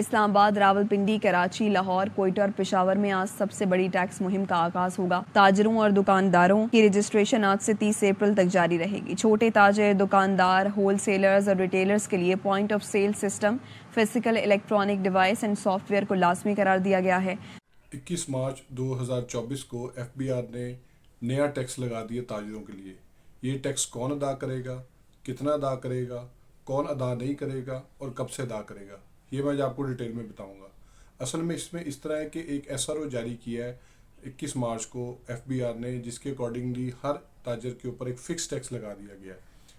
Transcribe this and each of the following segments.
اسلام آباد، راولپنڈی، کراچی، لاہور، کوئٹہ اور پشاور میں آج سب سے بڑی ٹیکس مہم کا آغاز ہوگا۔ تاجروں اور دکانداروں کی رجسٹریشن آج سے 30 اپریل تک جاری رہے گی۔ چھوٹے تاجر، دکاندار، ہول سیلرز اور ریٹیلرز کے لیے point of sale system, physical electronic device and soft where کو لازمی قرار دیا گیا ہے۔ 21 مارچ 2024 کو ایف بی آر نے نیا ٹیکس لگا دیا تاجروں کے لیے۔ یہ ٹیکس کون ادا کرے گا، کتنا ادا کرے گا، کون ادا نہیں کرے گا اور کب سے ادا کرے گا، یہ میں آپ کو ڈیٹیل میں بتاؤں گا۔ اصل میں اس میں اس طرح ہے کہ ایک ایس آر او جاری کیا ہے 21 مارچ کو ایف بی آر نے، جس کے اکارڈنگلی ہر تاجر کے اوپر ایک فکس ٹیکس لگا دیا گیا ہے۔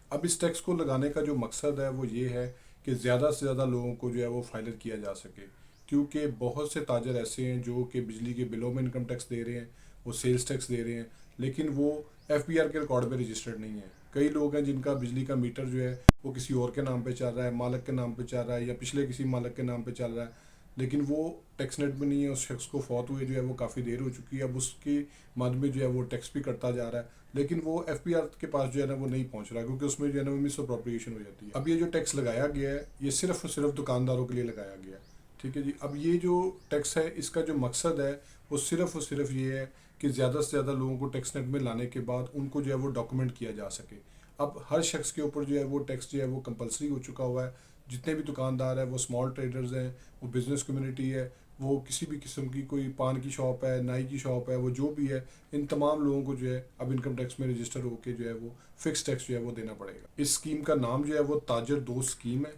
اب اس ٹیکس کو لگانے کا جو مقصد ہے وہ یہ ہے کہ زیادہ سے زیادہ لوگوں کو جو ہے وہ فائلر کیا جا سکے، کیونکہ بہت سے تاجر ایسے ہیں جو کہ بجلی کے بلوں میں انکم ٹیکس دے رہے ہیں، وہ سیلز ٹیکس دے رہے ہیں، لیکن وہ ایف بی آر کے ریکارڈ میں رجسٹرڈ نہیں ہیں۔ کئی لوگ ہیں جن کا بجلی کا میٹر جو ہے وہ کسی اور کے نام پہ چل رہا ہے، مالک کے نام پہ چل رہا ہے یا پچھلے کسی مالک کے نام پہ چل رہا ہے، لیکن وہ ٹیکس نیٹ میں نہیں ہے۔ اس شخص کو فوت ہوئے جو ہے وہ کافی دیر ہو چکی ہے، اب اس کی مد میں جو ہے وہ ٹیکس بھی کرتا جا رہا ہے، لیکن وہ ایف بی آر کے پاس جو ہے نا وہ نہیں پہنچ رہا، کیونکہ اس میں جو ہے نا وہ مس اپروپریشن ہو جاتی ہے۔ اب یہ جو ٹیکس لگایا گیا ہے یہ صرف اور صرف دکانداروں کے لیے لگایا گیا ہے، ٹھیک ہے جی۔ اب یہ جو ٹیکس ہے اس کا جو مقصد ہے وہ صرف اور صرف یہ ہے کہ زیادہ سے زیادہ لوگوں کو ٹیکس نیٹ میں لانے کے بعد ان کو جو ہے وہ ڈاکومنٹ کیا جا سکے۔ اب ہر شخص کے اوپر جو ہے وہ ٹیکس جو ہے وہ کمپلسری ہو چکا ہوا ہے۔ جتنے بھی دکاندار ہیں، وہ اسمال ٹریڈرز ہیں، وہ بزنس کمیونٹی ہے، وہ کسی بھی قسم کی کوئی پان کی شاپ ہے، نائی کی شاپ ہے، وہ جو بھی ہے، ان تمام لوگوں کو جو ہے اب انکم ٹیکس میں رجسٹر ہو کے جو ہے وہ فکس ٹیکس جو ہے وہ دینا پڑے گا۔ اس اسکیم کا نام جو ہے وہ تاجر دوست اسکیم ہے،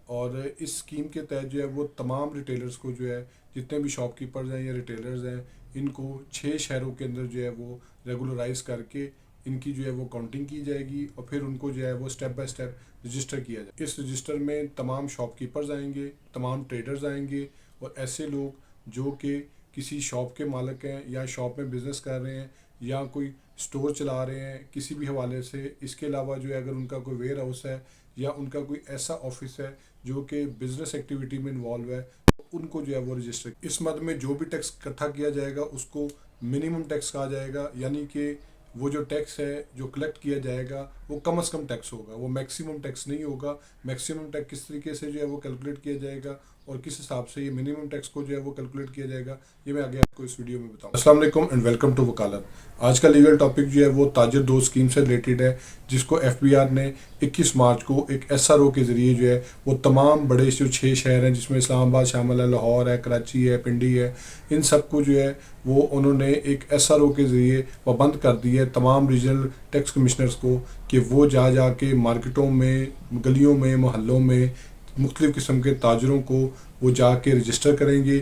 اور اس اسکیم کے تحت جو ہے وہ تمام ریٹیلرز کو جو ہے، جتنے بھی شاپ کیپرز ہیں یا ریٹیلرز ہیں، ان کو 6 شہروں کے اندر جو ہے وہ ریگولرائز کر کے ان کی جو ہے وہ کاؤنٹنگ کی جائے گی، اور پھر ان کو جو ہے وہ سٹیپ بائی سٹیپ رجسٹر کیا جائے۔ اس رجسٹر میں تمام شاپ کیپرز آئیں گے، تمام ٹریڈرز آئیں گے، اور ایسے لوگ جو کہ کسی شاپ کے مالک ہیں یا شاپ میں بزنس کر رہے ہیں یا کوئی اسٹور چلا رہے ہیں کسی بھی حوالے سے۔ اس کے علاوہ جو ہے اگر ان کا کوئی ویئر ہاؤس ہے یا ان کا کوئی ایسا آفس ہے جو کہ بزنس ایکٹیویٹی میں انوالو ہے، ان کو جو ہے وہ رجسٹر۔ اس مد میں جو بھی ٹیکس اکٹھا کیا جائے گا اس کو منیمم ٹیکس کہا جائے گا، یعنی کہ وہ جو ٹیکس ہے جو کلیکٹ کیا جائے گا وہ کم از کم ٹیکس ہوگا، وہ میکسیمم ٹیکس نہیں ہوگا۔ میکسیمم ٹیکس کس طریقے سے جو ہے وہ کیلکولیٹ کیا جائے گا اور کس حساب سے یہ منیمم ٹیکس کو جو ہے وہ کیلکولیٹ کیا جائے گا، یہ میں آگے آپ کو اس ویڈیو میں بتاؤں گا۔ السلام علیکم اینڈ ویلکم ٹو وکالت۔ آج کا لیگل ٹاپک جو ہے وہ تاجر دوست اسکیم سے ریلیٹڈ ہے، جس کو ایف بی آر نے 21 مارچ کو ایک ایس آر او کے ذریعے جو ہے وہ تمام بڑے جو 6 شہر ہیں، جس میں اسلام آباد شامل ہے، لاہور ہے، کراچی ہے، پنڈی ہے، ان سب کو جو ہے وہ انہوں نے ایک ایس آر او کے ذریعے پابند کر دی ہے تمام ریجنل ٹیکس کمشنرز کو، کہ وہ جا کے مارکیٹوں میں، گلیوں میں، محلوں میں مختلف قسم کے تاجروں کو وہ جا کے رجسٹر کریں گے۔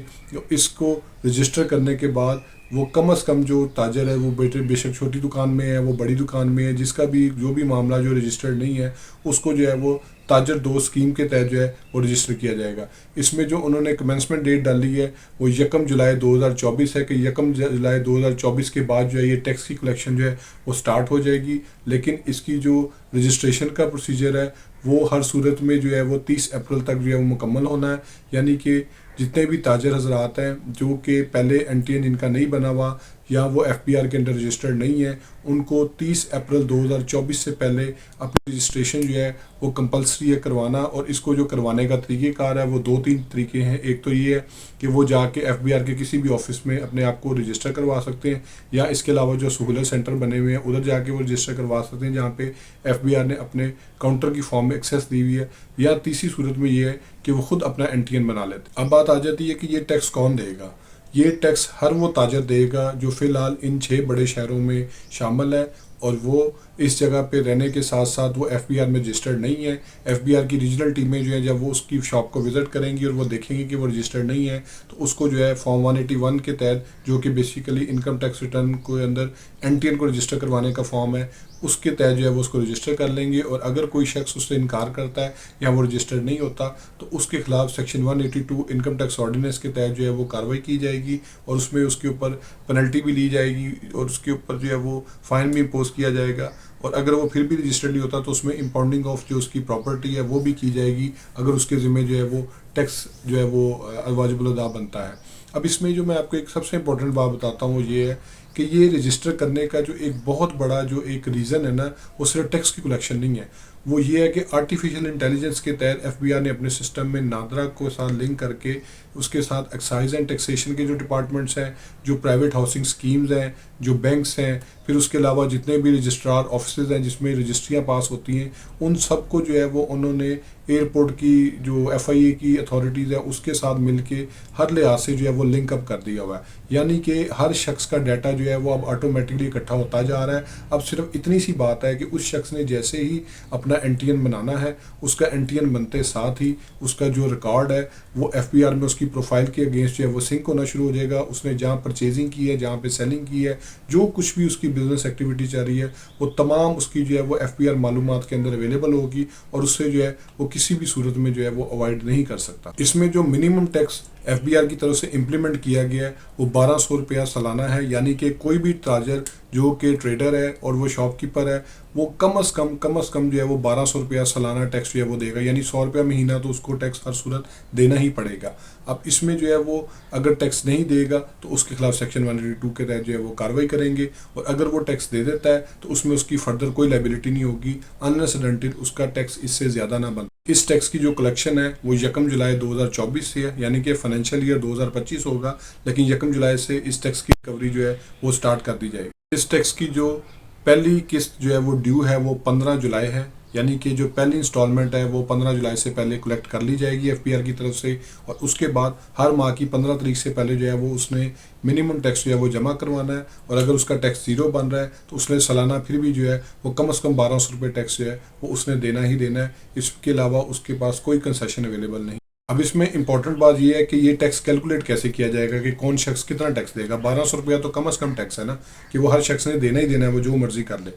اس کو رجسٹر کرنے کے بعد وہ کم از کم جو تاجر ہے وہ بے شک چھوٹی دکان میں ہے، وہ بڑی دکان میں ہے، جس کا بھی جو بھی معاملہ جو رجسٹرڈ نہیں ہے اس کو جو ہے وہ تاجر دوست اسکیم کے تحت جو ہے وہ رجسٹر کیا جائے گا۔ اس میں جو انہوں نے کمنسمنٹ ڈیٹ ڈالی ہے وہ 1 جولائی 2024 ہے، کہ 1 جولائی 2024 کے بعد جو ہے یہ ٹیکس کی کلیکشن جو ہے وہ سٹارٹ ہو جائے گی، لیکن اس کی جو رجسٹریشن کا پروسیجر ہے وہ ہر صورت میں جو ہے وہ 30 اپریل تک جو ہے وہ مکمل ہونا ہے۔ یعنی کہ جتنے بھی تاجر حضرات ہیں جو کہ پہلے این ٹی این ان کا نہیں بنا ہوا یا وہ ایف بی آر کے اندر رجسٹرڈ نہیں ہے، ان کو 30 اپریل 2024 سے پہلے اپنی رجسٹریشن جو ہے وہ کمپلسری ہے کروانا۔ اور اس کو جو کروانے کا طریقہ کار ہے وہ 2-3 طریقے ہیں۔ ایک تو یہ ہے کہ وہ جا کے ایف بی آر کے کسی بھی آفس میں اپنے آپ کو رجسٹر کروا سکتے ہیں، یا اس کے علاوہ جو سہولت سینٹر بنے ہوئے ہیں ادھر جا کے وہ رجسٹر کروا سکتے ہیں، جہاں پہ ایف بی آر نے اپنے کاؤنٹر کی فارم میں ایکسیس دی ہوئی ہے۔ یا تیسری صورت میں یہ ہے کہ وہ خود اپنا این ٹی این بنا لیتے ہیں۔ اب بات آ جاتی ہے کہ یہ ٹیکس کون دے گا۔ یہ ٹیکس ہر وہ تاجر دے گا جو فی الحال ان 6 بڑے شہروں میں شامل ہے، اور وہ اس جگہ پہ رہنے کے ساتھ ساتھ وہ ایف بی آر میں رجسٹرڈ نہیں ہے۔ ایف بی آر کی ریجنل ٹیمیں جو ہیں جب وہ اس کی شاپ کو وزٹ کریں گی اور وہ دیکھیں گی کہ وہ رجسٹرڈ نہیں ہے، تو اس کو جو ہے فارم 181 کے تحت، جو کہ بیسیکلی انکم ٹیکس ریٹرن کے اندر این ٹی این کو رجسٹر کروانے کا فارم ہے، اس کے تحت جو ہے وہ اس کو رجسٹر کر لیں گے۔ اور اگر کوئی شخص اس سے انکار کرتا ہے یا وہ رجسٹرڈ نہیں ہوتا تو اس کے خلاف سیکشن 182 انکم ٹیکس آرڈیننس کے تحت جو ہے وہ کارروائی کی جائے گی، اور اس میں اس کے اوپر پینلٹی بھی لی جائے گی، اور اس کے اوپر جو ہے وہ فائن بھی امپوز کیا جائے گا۔ اور اگر وہ پھر بھی رجسٹرڈ نہیں ہوتا تو اس میں امپاؤنڈنگ آف جو اس کی پراپرٹی ہے وہ بھی کی جائے گی، اگر اس کے ذمہ جو ہے وہ ٹیکس جو ہے وہ واجب الادا بنتا ہے۔ اب اس میں جو میں آپ کو ایک سب سے امپورٹنٹ بات بتاتا ہوں وہ یہ ہے کہ یہ رجسٹر کرنے کا جو ایک بہت بڑا جو ایک ریزن ہے نا وہ صرف ٹیکس کی کلیکشن نہیں ہے، وہ یہ ہے کہ آرٹیفیشیل انٹیلیجنس کے تحت ایف بی آر نے اپنے سسٹم میں نادرا کو ساتھ لنک کر کے اس کے ساتھ ایکسائز اینڈ ٹیکسیشن کے جو ڈپارٹمنٹس ہیں، جو پرائیویٹ ہاؤسنگ سکیمز ہیں، جو بینکس ہیں، پھر اس کے علاوہ جتنے بھی رجسٹرار آفیسز ہیں جس میں رجسٹریاں پاس ہوتی ہیں، ان سب کو جو ہے وہ انہوں نے ایئرپورٹ کی جو ایف آئی اے کی اتھارٹیز ہے اس کے ساتھ مل کے ہر لحاظ سے جو ہے وہ لنک اپ کر دیا ہوا ہے، یعنی کہ ہر شخص کا ڈیٹا جو ہے وہ اب آٹومیٹکلی اکٹھا ہوتا جا رہا ہے۔ اب صرف اتنی سی بات ہے کہ اس شخص نے جیسے ہی اپنا این ٹی این بنانا ہے، اس کا این ٹی این بنتے ساتھ ہی اس کا جو ریکارڈ ہے وہ ایف بی آر میں اس کی پروفائل کے اگینسٹ جو ہے وہ سنک ہونا شروع ہو جائے گا۔ اس نے جہاں پرچیزنگ کی ہے، جہاں پہ سیلنگ کی ہے، جو کچھ بھی اس کی بزنس ایکٹیویٹی چل رہی ہے وہ تمام اس کی جو ہے وہ ایف بی آر معلومات کے اندر اویلیبل ہوگی، اور اس سے جو ہے وہ کسی بھی صورت میں جو ہے وہ اوائڈ نہیں کر سکتا۔ اس میں جو minimum tax F B R کی طرف سے امپلیمنٹ کیا گیا ہے وہ 1200 روپیہ سالانہ ہے، یعنی کہ کوئی بھی تاجر جو کہ ٹریڈر ہے اور وہ شاپ کیپر ہے وہ کم از کم جو ہے وہ 1200 روپیہ سالانہ ٹیکس جو ہے وہ دے گا، یعنی 100 روپیہ مہینہ تو اس کو ٹیکس ہر صورت دینا ہی پڑے گا۔ اب اس میں جو ہے وہ اگر ٹیکس نہیں دے گا تو اس کے خلاف سیکشن 182 کے تحت جو ہے وہ کارروائی کریں گے، اور اگر وہ ٹیکس دے دیتا ہے تو اس میں اس کی فردر کوئی لائبلٹی نہیں ہوگی انلیس اینڈ انٹل اس کا ٹیکس اس سے زیادہ نہ بن۔ اس ٹیکس کی جو کلیکشن ہے وہ 1 جولائی 2024 سے ہے، یعنی کہ فائنینشیل ایئر 2025 ہوگا، لیکن 1 جولائی سے اس ٹیکس کی ریکوری جو ہے وہ سٹارٹ کر دی جائے گی۔ اس ٹیکس کی جو پہلی قسط جو ہے وہ ڈیو ہے وہ 15 جولائی ہے، یعنی کہ جو پہلی انسٹالمنٹ ہے وہ 15 جولائی سے پہلے کلیکٹ کر لی جائے گی ایف بی آر کی طرف سے، اور اس کے بعد ہر ماہ کی 15 تاریخ سے پہلے جو ہے وہ اس نے منیمم ٹیکس جو ہے وہ جمع کروانا ہے، اور اگر اس کا ٹیکس 0 بن رہا ہے تو اس نے سالانہ پھر بھی جو ہے وہ کم از کم 1200 روپے ٹیکس جو ہے وہ اس نے دینا ہی دینا ہے، اس کے علاوہ اس کے پاس کوئی کنسیشن اویلیبل نہیں۔ اب اس میں امپورٹنٹ بات یہ ہے کہ یہ ٹیکس کیلکولیٹ کیسے کیا جائے گا کہ کون شخص کتنا ٹیکس دے گا۔ 1200 روپیہ تو کم از کم ٹیکس ہے نا، کہ وہ ہر شخص نے دینا ہی دینا ہے، وہ جو مرضی کر لے۔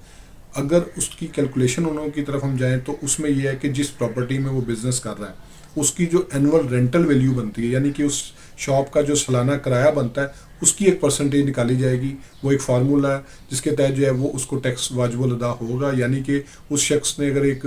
اگر اس کی کیلکولیشن انہوں کی طرف ہم جائیں تو اس میں یہ ہے کہ جس پراپرٹی میں وہ بزنس کر رہا ہے اس کی جو اینول رینٹل ویلیو بنتی ہے، یعنی کہ اس شاپ کا جو سالانہ کرایہ بنتا ہے اس کی ایک پرسنٹیج نکالی جائے گی۔ وہ ایک فارمولہ ہے جس کے تحت جو ہے وہ اس کو ٹیکس واجب الادا ہوگا، یعنی کہ اس شخص نے اگر ایک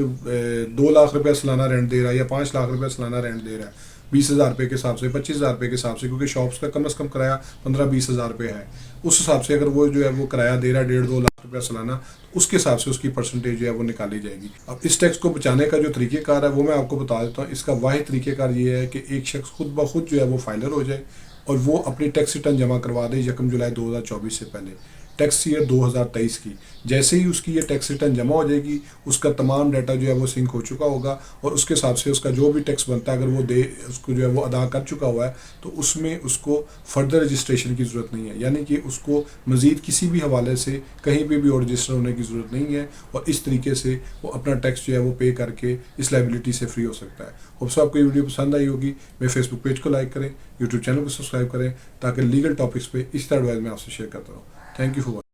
2 لاکھ روپیہ سالانہ رینٹ دے رہا ہے یا 5 لاکھ روپیہ سالانہ رینٹ دے رہا ہے 20,000 روپے کے حساب سے، 25,000 روپے کے حساب سے، کیونکہ شاپس کا کم از کم کرایہ 15-20 ہزار روپے ہے، اس حساب سے اگر وہ جو ہے وہ کرایہ دے رہا ہے 1.5-2 لاکھ روپیہ سالانہ، اس کے حساب سے اس کی پرسنٹیج جو ہے وہ نکالی جائے گی۔ اب اس ٹیکس کو بچانے کا جو طریقہ کار ہے وہ میں آپ کو بتا دیتا ہوں۔ اس کا واحد طریقہ کار یہ ہے کہ ایک شخص خود بخود جو ہے وہ فائلر ہو جائے اور وہ اپنی ٹیکس ریٹرن جمع کروا دے 1 جولائی 2024 سے پہلے، ٹیکس ایئر 2023 کی۔ جیسے ہی اس کی یہ ٹیکس ریٹرن جمع ہو جائے گی اس کا تمام ڈیٹا جو ہے وہ سنک ہو چکا ہوگا، اور اس کے حساب سے اس کا جو بھی ٹیکس بنتا ہے اگر وہ اس کو جو ہے وہ ادا کر چکا ہوا ہے تو اس میں اس کو فردر رجسٹریشن کی ضرورت نہیں ہے، یعنی کہ اس کو مزید کسی بھی حوالے سے کہیں پہ بھی اور رجسٹر ہونے کی ضرورت نہیں ہے، اور اس طریقے سے وہ اپنا ٹیکس جو ہے وہ پے کر کے اس لائبلٹی سے فری ہو سکتا ہے۔ ہوپ سو آپ کو یہ ویڈیو پسند آئی ہوگی۔ میرے فیس بک پیج کو لائک کریں، یوٹیوب چینل کو سبسکرائب کریں تاکہ لیگل ٹاپکس پہ اس طرح ایڈوائز میں آپ سے شیئر کرتا ہوں۔ Thank you for watching.